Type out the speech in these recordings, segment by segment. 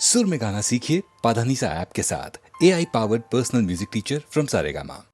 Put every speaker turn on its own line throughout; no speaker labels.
सुर में गाना सीखिए पाधानीसा ऐप के साथ। AI powered personal music teacher from Saregama.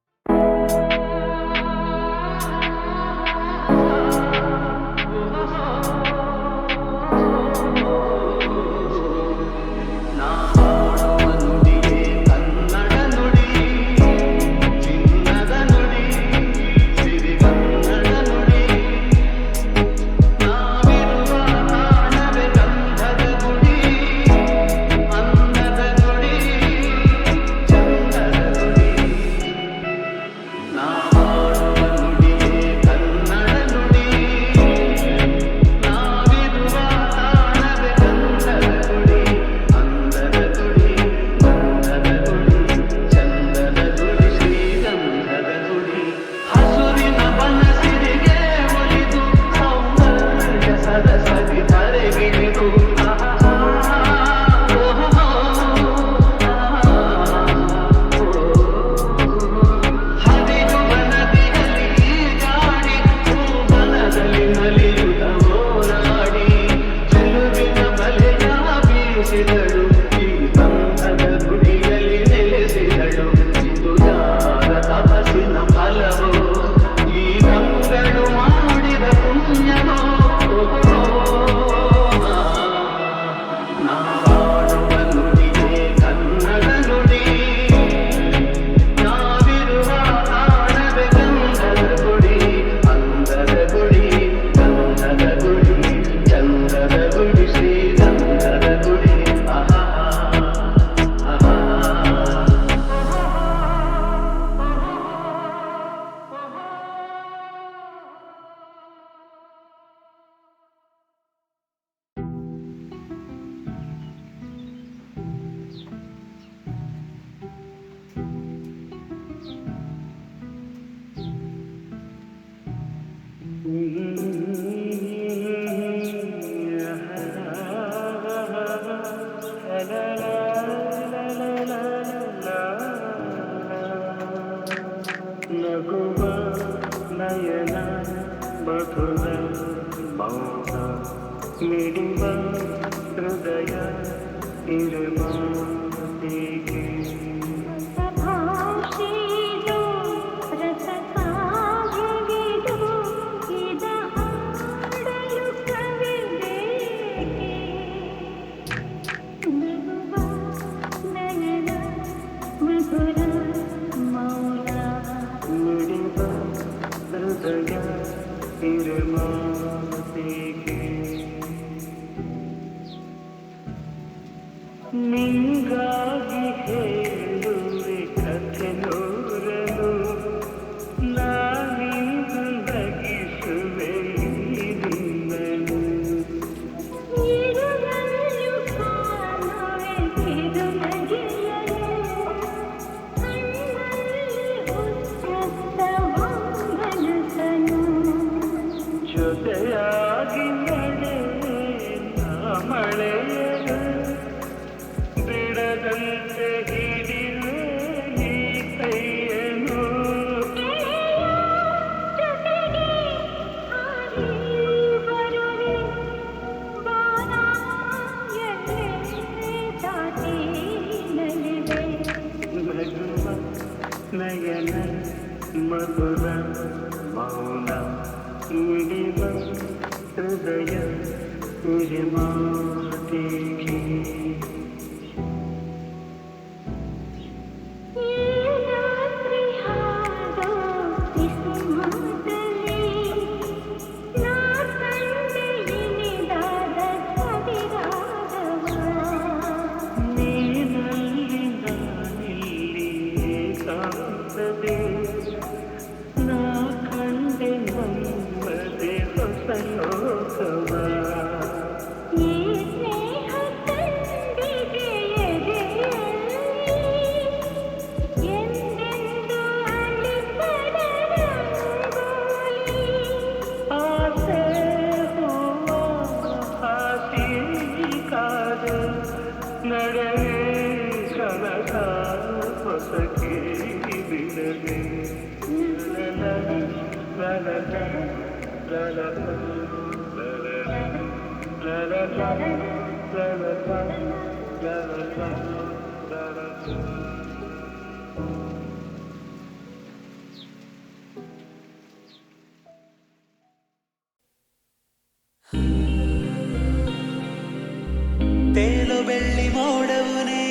ತೇಲು ಬೆಳ್ಳಿ ಮೋಡವುನೇ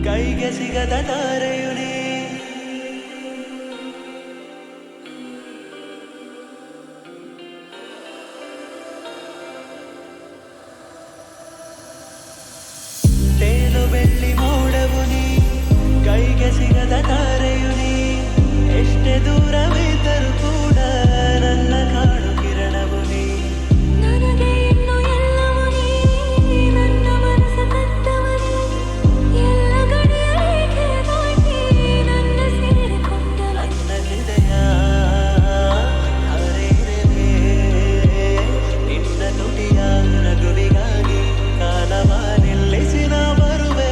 ಕೈಗೆ ಸಿಗದ ತಾರೆಯುನೇ ತೇಲು ಬೆಳ್ಳಿ ಮೋಡವುನೇ ಕೈಗೆ ಸಿಗದ ತಾರೆಯುನೇ ಎಷ್ಟೇ ದೂರವಿದ್ದರೂ ಕೂಡ ನನ್ನ ಕಾಣು ಕಿರಣವು ನೀ
ನನಗೆ ಇನ್ನು ಎಲ್ಲವೂ ನೀ ನನ್ನ ಮನಸ್ಸ ಕತ್ತವನೇ ಎಲ್ಲ ಗಡಿಯೇಕೆ ದಾಟಿ ನನ್ನ ಸೇರಿಕೊಂಡ
ನನ್ನ ಹೃದಯ ಹರಿದಿದೆ ನಿನ್ನ ನುಡಿಯ ನಗುವಿಗಾಗಿ ಕಾಲವ ನಿಲ್ಲಿಸಿ ನಾ ಬರುವೆ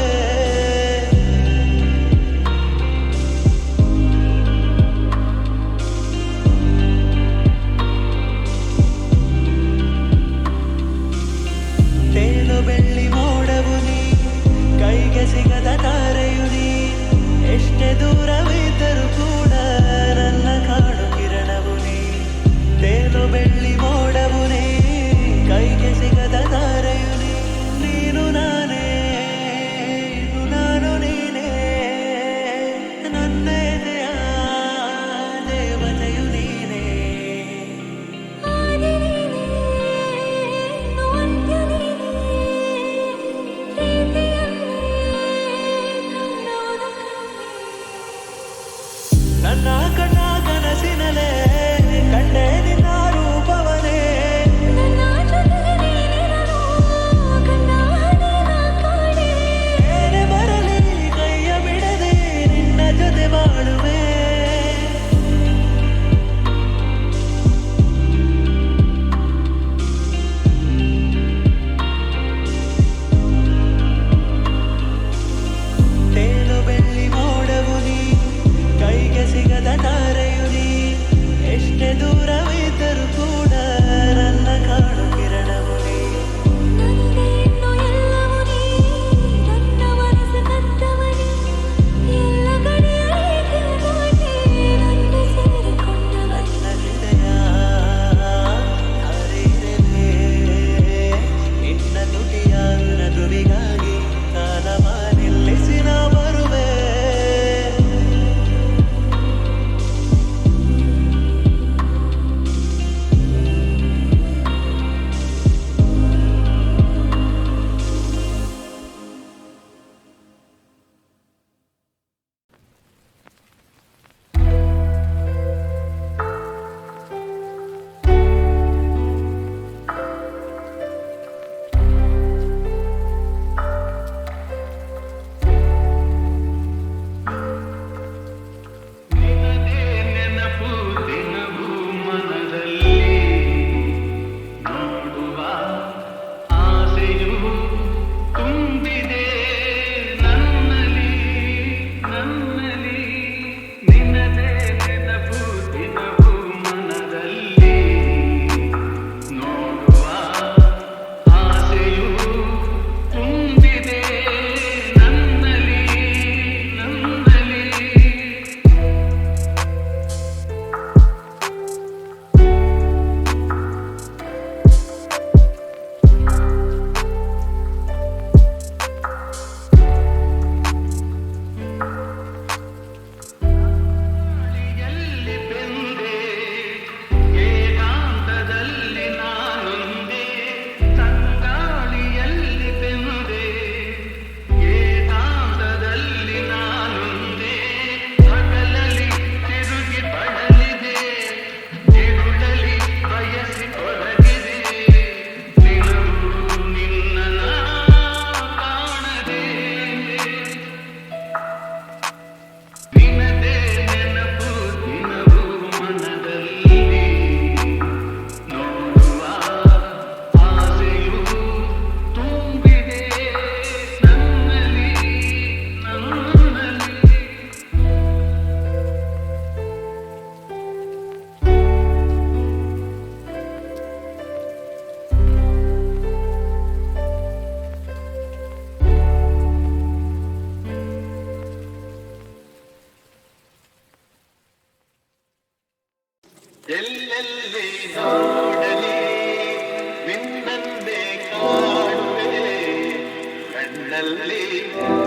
ಕಣ್ಣಲ್ಲಿ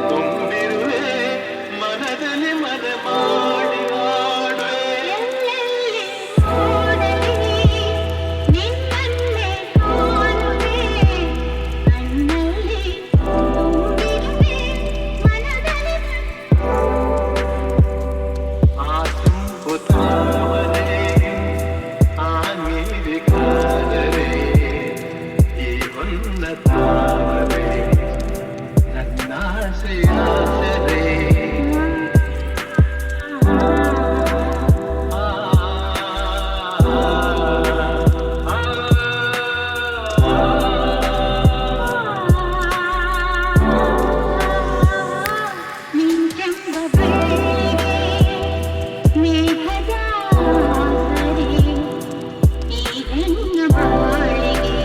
ತುಂಬಿರುವೆ ಮನದಲ್ಲಿ ಮನ ಮಾಡಿ ಆಡುವೆ
ಎಲ್ಲೆಲ್ಲಿ ನೋಡಲಿ ನಿನ್ನನ್ನೇ ಕಾಣುವೆ ಕಣ್ಣಲ್ಲಿ ತುಂಬಿರುವೆ ಮನದಲ್ಲಿ
ಆ ತುಂಬು ತಾವರೆ ಆ ನೀಲಿ ಕಾದರೆ ಈ ಹೊನ್ನ ತಾವರೆ ನನ್ನಾಸೆಯಾಸರೆ
ನಿಂತೆಂಬ ಬೆಳ್ಳಿಗೆ ಮೇಘದ ಸರಿ ಈ ಹೆಣ್ಣ ಬಾಳಿಗೆ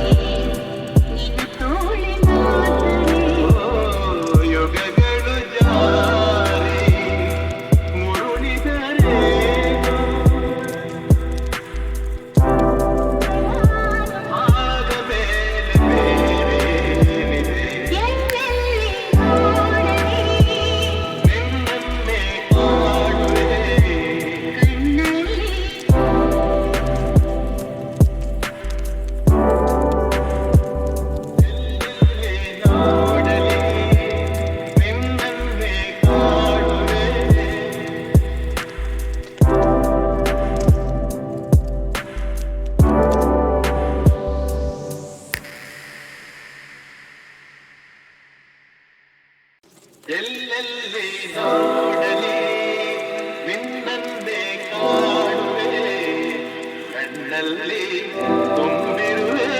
ನಿನ್ನ ತೋಳಿನ ಸರಿ
ಯುಗಗಳು ಜಾರಿ ಮುರುಳಿದರೆ ಆಗ ಮೇಲೆ ಬೇರೇನಿದೆ
ಎಲ್ಲೆಲ್ಲಿ ನೋಡಲಿ
ನಿನ್ನನ್ನೇ ಕಾಡುವೆ
ಕಣ್ಣಲ್ಲಿ
ನೋಡಲಿ ನಿನ್ನನ್ನೇ ಕಾಡುವೆ ಎಲ್ಲೆಲ್ಲಿ ನೋಡಲಿ ನಿನ್ನನ್ನೇ ಕಾಡುವೆ ಕಣ್ಣಲ್ಲಿ ತುಂಬಿರುವೆ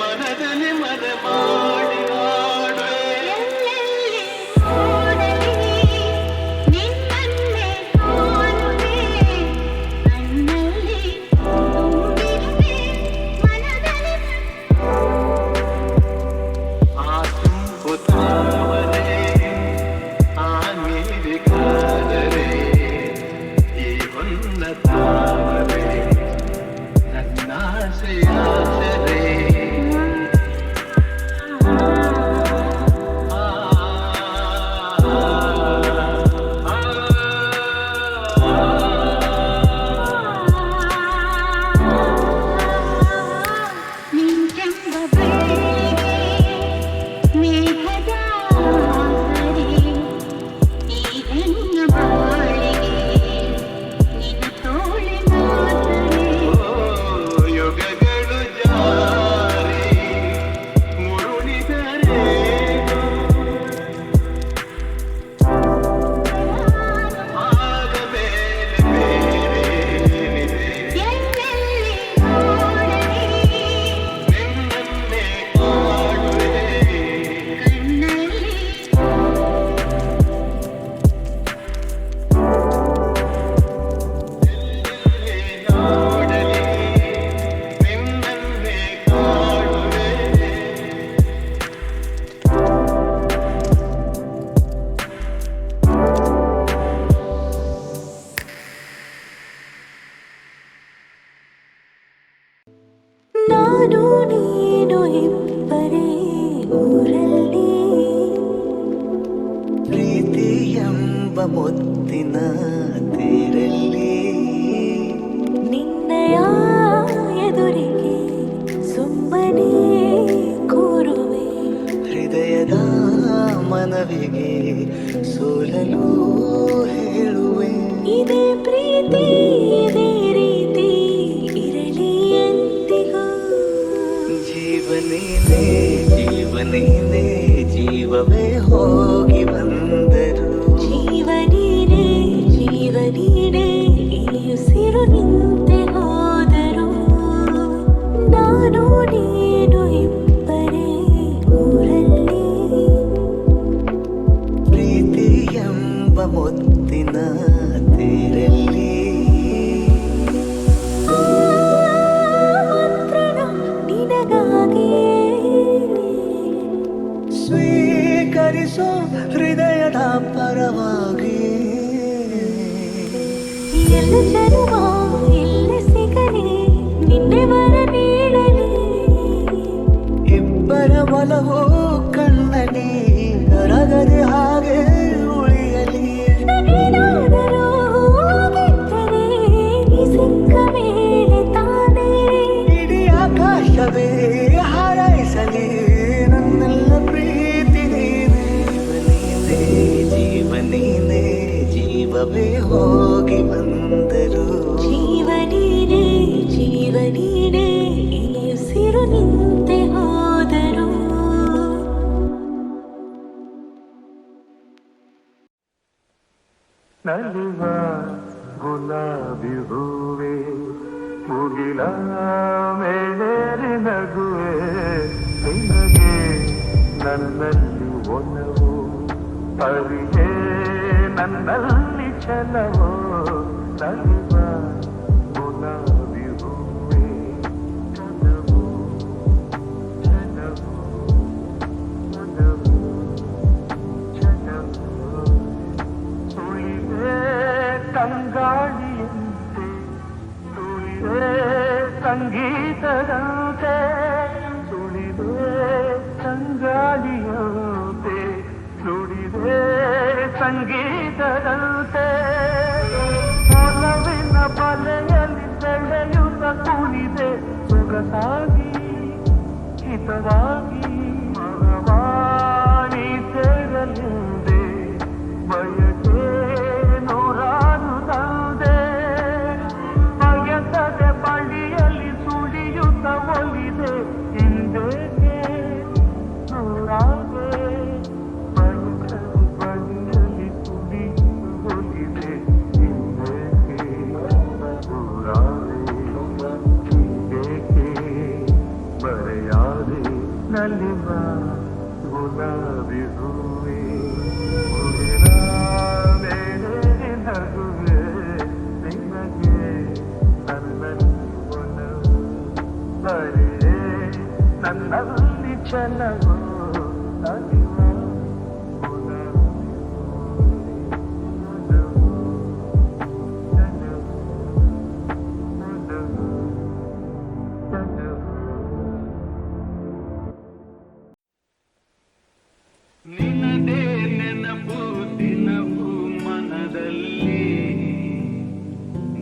ಮನದಲ್ಲಿ ಮನ ಮಾಡಿ ಆಡುವೆ
ಎಲ್ಲೆಲ್ಲಿ ನೋಡಲಿ ನಿನ್ನನ್ನೇ ಕಾಣುವೆ ಕಣ್ಣಲ್ಲಿ ತುಂಬಿರುವೆ ಮನದಲ್ಲಿ
ಆ ತುಂಬು ತಾವರೆ ಆ ನೀಲಿ ಕಾದರೆ ಈ ಹೊನ್ನ ತಾವರೆ ನನ್ನಾಸೆಯಾಸರೆ
ನಿಂತೆಂಬ ಬೆಳ್ಳಿಗೆ ಮೇಘದ ಸರಿ ಈ ಹೆಣ್ಣ ಬಾಳಿಗೆ ನಿನ್ನ ತೋಳಿನ ಸರಿ
ಯುಗಗಳು ಜಾರಿ ಮುರುಳಿದರೆ ಆಗ ಮೇಲೆ ಬೇರೇನಿದೆ
ಎಲ್ಲೆಲ್ಲಿ ನೋಡಲಿ
ನಿನ್ನನ್ನೇ ಕಾಡುವೆ
ಕಣ್ಣಲ್ಲಿ
ನೋಡಲಿ ನಿನ್ನನ್ನೇ ಕಾಡುವೆ
ನಾನು ನೀನು ಇಬ್ಬರೇ ಊರಲ್ಲಿ
ಪ್ರೀತಿ ಎಂಬ ಮುತ್ತಿನ ತೇರಲ್ಲಿ
ನಿನ್ನಯ ಎದುರಿಗೆ ಸುಮ್ಮನೆ ಕೂರುವೆ
ಹೃದಯದ ಮನವಿಗೆ ಸೋಲಲು ಹೇಳುವೆ
ಇದೇ ಪ್ರೀತಿ ಇದೇ ರೀತಿ ಇರಲಿ ಎಂದಿಗೂ
ಜೀವನೇನೆ ಜೀವನೇನೆ ಜೀವವೇ ಹೋಗಿ ಬಂದರು
ಜೀವನೀನೇ ಜೀವನೀನೇ ಈ ಉಸಿರು ನಿಂತೆ ಹೋದರು ನಾನು ನೀನು ಇಬ್ಬರೇ ಊರಲ್ಲಿ
ಪ್ರೀತಿ ಎಂಬ ಮುತ್ತಿನ ತೇರಲ್ಲಿ
ಮಂತ್ರಣ ನಿನಗಾಗಿಯೇ
ಸ್ವೀಕರಿಸೋ ಹೃದಯದ ಪರವಾಗಿ
ಎಲ್ಲ ಜನುಮ ಎಲ್ಲ ಸಿಗಲಿ ನಿನ್ನೆ ವರ ನೀಡಲಿ
ಇಬ್ಬರ ಒಲವು ಕಣ್ಣಲಿ ನರ ನಗದೆ ಹಾಗೆ ಉಳಿಯಲಿ.
ಏನಾದರೂ ಆಗಿದ್ದರೆ ನೀ ಸಿಕ್ಕ ಮೇಲೆ ತಾನೇ
ಇಡೀ ಆಕಾಶವೇ ಹಾರೈಸಲಿ ನನ್ನೆಲ್ಲ ಪ್ರೀತಿ ನೀನೇ. ಜೀವ ನೀನೇ ಜೀವವೇ ಹೋಗಿ ಬಂದರು.
ಜೀವ ನೀನೇ ಜೀವ ನೀನೇ ಈ ಉಸಿರು ನಿಂತೆ ಹೋದರು.
ನಲಿವ ಗುಲಾಬಿ ಹೂವೆ ಮುಗಿಲ ಮೇಲೇರಿ ನಗುವೆ ನಿನಗೆ ನನ್ನಲ್ಲಿ ಒಲವು ಅರಿಯೇ ನನ್ನಲ್ಲಿ ಛಲವೋ. ನಲಿವ ಗುಲಾಬಿ ಹೂವೆ ಛಲವು ಛಲವು ಛಲವು ಛಲವು ಸುಳಿವೆ ತಂಗಾಳಿಯಂತೆ ಸುಳಿವೆ ಸಂಗೀತದಂತೆ ಸುಳಿವೆ ತಂಗಾಳಿಯಂತೆ ಸುಳಿವೆ ಸಂಗೀತದಂತೆ ಒಲವಿನ ಬಲೆಯಲ್ಲಿ ಬೆಳೆಯುತ್ತ ಕುಣಿದೆ ಸೊಗಸಾಗಿ ಹಿತವಾಗಿ ಮರವಾಣಿ ಸೇರಲೆಂದೆ ಬಯಕೆ ನೂರಾರು ತಂದೆ ಬಯಸದೆ ಬಳಿಯಲ್ಲಿ ಸುಳಿಯುತ್ತ ಒಲಿದೆ ಹಿಂದೆಗೆ ನೂರಾಗೆ ಬಯಸದೆ ಬಳಿಯಲ್ಲಿ ಸುಳಿಯುತ್ತ ಒಲಿದೆ ಹಿಂದೆಗೆ ನೂರಾಗೆ ಹಿಂದೆಗೆ ಬರೆಯಾದೆ ನಲಿವ ಗುಲಾಬಿ ಹೂವೆ ಮುಗಿಲ ಮೇಲೆ ನಗುವೆ ನಿನಗೆ ನನ್ನಲ್ಲಿ ಒಲವು ಬರೆಯೇ ನನ್ನಲ್ಲಿ ಛಲವು. ನಲಿವ ಗುಲಾಬಿ ಹೂವೆ ಒಲವು ಛಲವು ಒಲವು ಛಲವು. ನಿನ್ನದೇ ನೆನಪು ದಿನವೂ ಮನದಲ್ಲಿ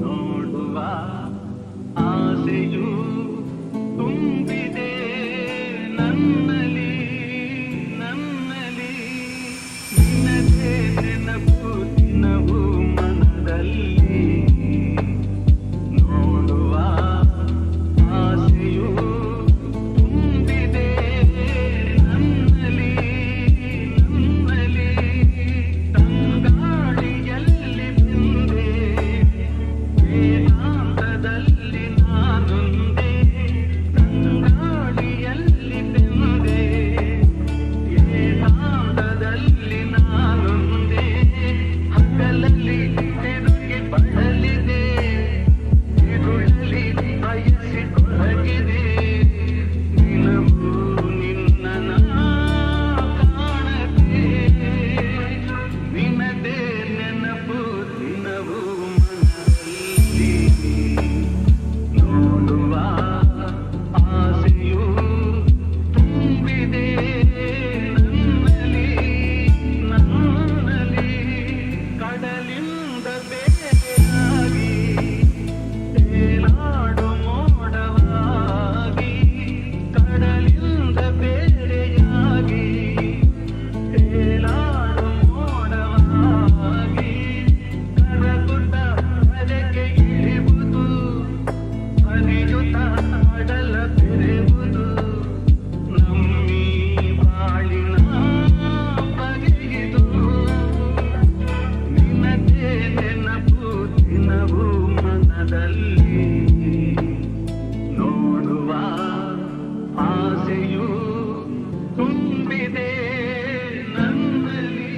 ನೋಡುವ ಆಸೆಯು ತುಂಬಿದೆ ನನ್ನಲ್ಲಿ ನನ್ನಲ್ಲಿ. ನಿನ್ನದೇ ನೆನಪು ದಿನವೂ ಮನದಲ್ಲಿ ನೋಡುವ ಆಸೆಯು ತುಂಬಿದೆ ನನ್ನಲ್ಲಿ ನನ್ನಲ್ಲಿ. ತಂಗಾಳಿಯಲ್ಲಿ ಬಂದೆ ವೇದಾಂತದಲ್ಲಿ ನಾನೊಂದೇ. ತಂಗಾಳಿಯಲ್ಲಿ ಬಂದೆ ವೇದಾಂತದಲ್ಲಿ ನಾನೊಂದೇ. ಹಗಲಲ್ಲಿ ತಿರುಗಿ ಬಳಲಿದೆ ಇರುಳಲ್ಲಿ ಬಯಸಿ ತೊಡಗಿದೆ. ನಿನಗೂ ನಿನ್ನ ಕಾಣದೆ ನಿನ್ನದೇ ನೆನಪು ದಿನವೂ ಮನದಲ್ಲಿ ನೋಡುವ ಆಸೆಯು ತುಂಬಿದೆ ನನ್ನಲ್ಲಿ ನನ್ನಲ್ಲಿ. ಕಡಲಿಂದ ಬೇರೆಯಾಗಿ ತೇಲಾಡು ಮೋಡವಾಗಿ ಕಡಲಿಂದ ಬೇರೆಯಾಗಿ ತೇಲಾಡು ಮೋಡವಾಗಿ ಕರಗುತ್ತ ಅದಕ್ಕೆ ಇಳಿಯುವುದು ಹರಿಯುತ್ತ ಅಡಲ ಬೆರೆಯುವುದು ನಮ್ಮಿ ಬಾಳಿನ ಬಗೆಯಿದು. ನಿನ್ನದೇ ನೆನಪು ದಿನವೂ ಮನದಲ್ಲಿ ನೋಡುವ ಆಸೆಯು ತುಂಬಿದೆ ನನ್ನಲ್ಲಿ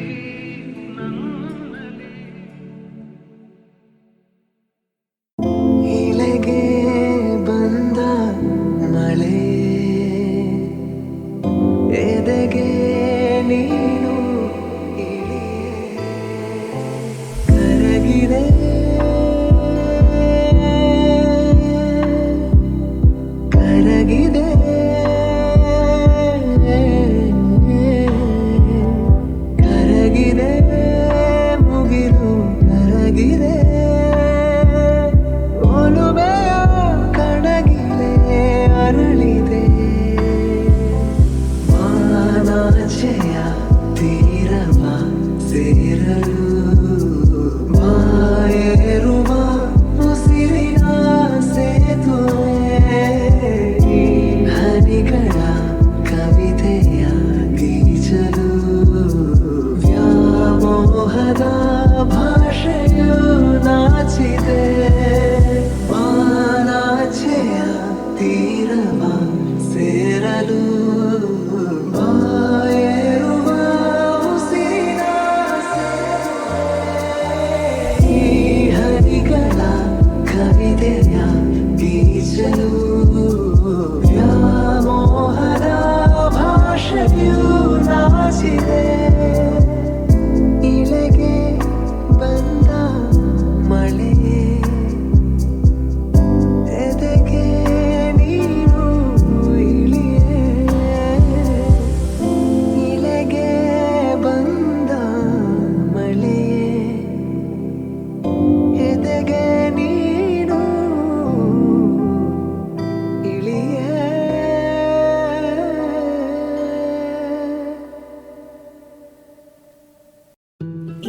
ನನ್ನಲ್ಲಿ.
ಇಲೆಗೆ ಬಂದ ಮಳೆ ಎದೆಗೆ ನೀನು ಇಳಿಯೇ ಕರಗಿದೆ ಕರಗಿದೆ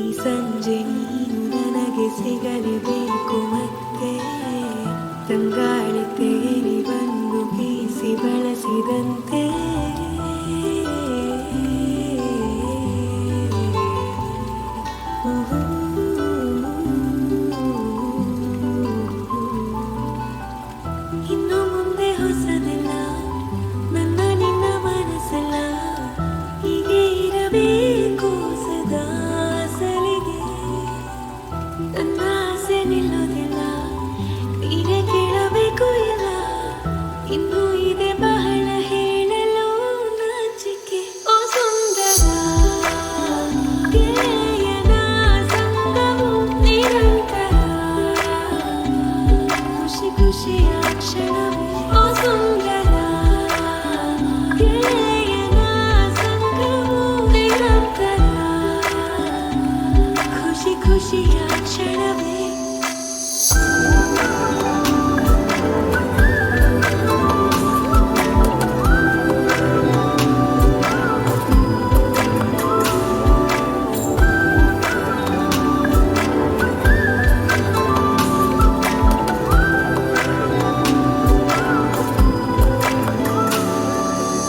ಈ ಸಂಜೆ ನೀನು ನನಗೆ ಸಿಗಲೇಬೇಕು ಮತ್ತೆ ತಂಗಾಳಿ ತೇರಿ ಬಂದು ಬೀಸಿ ಬಳಸಿದಂತೆ ಇನ್ನು ಮುಂದೆ ಹೊಸದೆಲ್ಲ ನನ್ನ ನಿನ್ನ ಮನಸ್ಸೆಲ್ಲ ಹೀಗೆ ಇರಬೇಕು ಸದಾ ಸಲಿಗೆ ನನ್ನ ಆಸೆ ನಿಲ್ಲೋದಿಲ್ಲ ನೀನೇ ಕೇಳಬೇಕು ಇಲ್ಲ ಇನ್ನು ಇದೆ ಬಹಳ ಹೇಳಲು ನಾಚಿಕೆ ಓ ಸುಂದರ ಗೆಳೆಯನ ಸಂಗವು ನಿರಂತರ ಖುಷಿ ಖುಷಿಯ ಕ್ಷಣವೇ ಓ ಸುಂದರ ಗೆಳೆಯನ ಸಂಗವು ನಿರಂತರ ಖುಷಿ ಖುಷಿಯ ಕ್ಷಣವೇ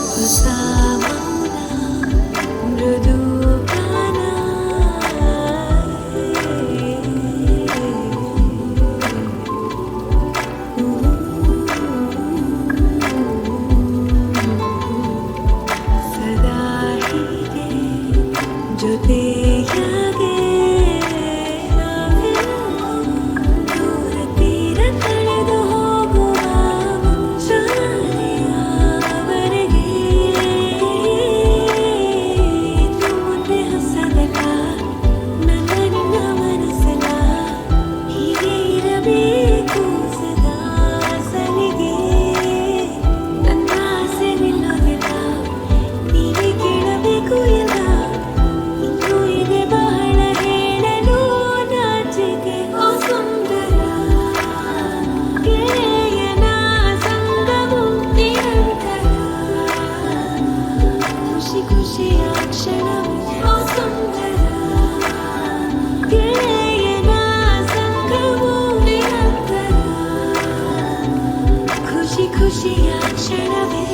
ಹೊಸ ಮೌನ ಮೃದು ಗಾನ ಸದಾ ಹೀಗೆ ಜೊತೆಯಾಗೆ ದೂರ ತೀರ ಕಳೆದು ಹೋಗುವ ಮುಂಜಾನೆಯವರೆಗೆ ಇನ್ನು ಮುಂದೆ ಹೊಸದಲ್ಲ ನನ್ನ ನಿನ್ನ ಮನಸ್ಸಲ್ಲ ಹೀಗೆ ಇರಬೇಕು ಸದಾ ಸಲಿಗೆ ನನ್ನ ಆಸೆ ನಿಲ್ಲೋದಿಲ್ಲ ನೀವೇ ಕೇಳಬೇಕು ಇಲ್ಲ ಇನ್ನು ಇದೆ ಬಹಳ ಹೇಳಲು ನಾಚಿಕೆ ಓ ಸುಂದರ ಗೆಳೆಯನ ಸಂಗವು ನಿರಂತರ ಖುಷಿ ಖುಷಿಯ ಕ್ಷಣವೇ ಓ ಸುಂದರ ಗೆಳೆಯನ ಸಂಗವು ನಿರಂತರ ಖುಷಿ ಖುಷಿಯ ಕ್ಷಣವೇ